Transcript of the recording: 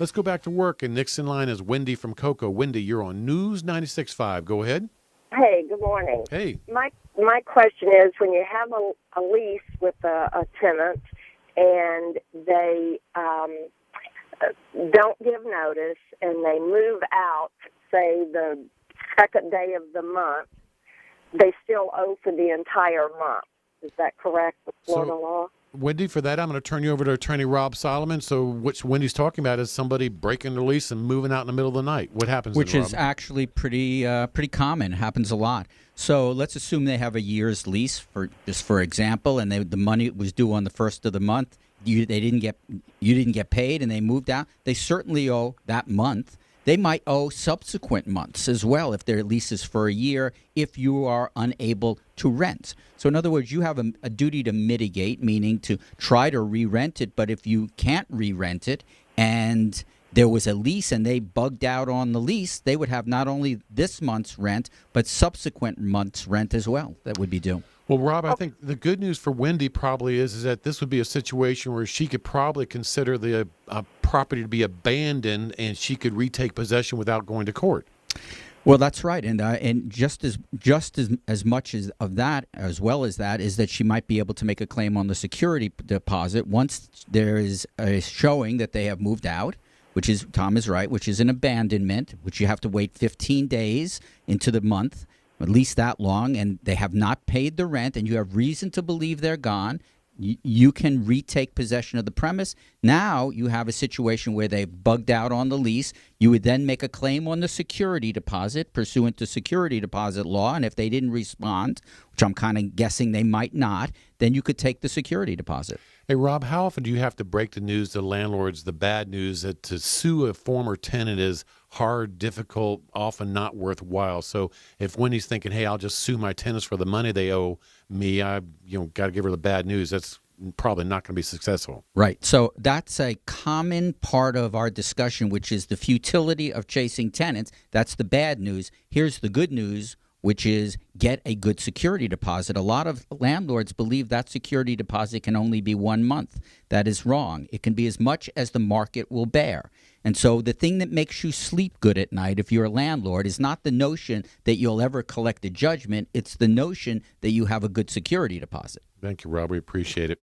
Let's go back to work. And next in line is Wendy from Cocoa. Wendy, you're on News 96.5. Go ahead. Hey, good morning. Hey. My question is, when you have a lease with a tenant and they don't give notice and they move out, say, the second day of the month, they still owe for the entire month. Is that correct with Florida law? Wendy, for that, I'm going to turn you over to Attorney Rob Solomon. So what Wendy's talking about is somebody breaking their lease and moving out in the middle of the night. What happens Which then, is Rob? actually pretty common. Happens a lot. So let's assume they have a year's lease, for example, and the money was due on the first of the month. You didn't get paid, and they moved out. They certainly owe that month. They might owe subsequent months as well if their lease is for a year, if you are unable to rent. So in other words, you have a duty to mitigate, meaning to try to re-rent it. But if you can't re-rent it and there was a lease and they bugged out on the lease, they would have not only this month's rent, but subsequent month's rent as well that would be due. Well, Rob, I think the good news for Wendy probably is that this would be a situation where she could probably consider the property to be abandoned and she could retake possession without going to court. Well, that's right, and just as much as that is that she might be able to make a claim on the security deposit once there is a showing that they have moved out, which is, Tom is right, which is an abandonment, which you have to wait 15 days into the month, at least that long, and they have not paid the rent, and you have reason to believe they're gone. You can retake possession of the premise. Now you have a situation where they've bugged out on the lease. You would then make a claim on the security deposit pursuant to security deposit law. And if they didn't respond, which I'm kind of guessing they might not, then you could take the security deposit. Hey, Rob, how often do you have to break the news to landlords, the bad news that to sue a former tenant is hard, difficult, often not worthwhile? So if Wendy's thinking, hey, I'll just sue my tenants for the money they owe me, got to give her the bad news, that's probably not going to be successful. Right. So that's a common part of our discussion, which is the futility of chasing tenants. That's the bad news. Here's the good news, which is get a good security deposit. A lot of landlords believe that security deposit can only be 1 month. That is wrong. It can be as much as the market will bear. And so the thing that makes you sleep good at night if you're a landlord is not the notion that you'll ever collect a judgment. It's the notion that you have a good security deposit. Thank you, Rob. We appreciate it.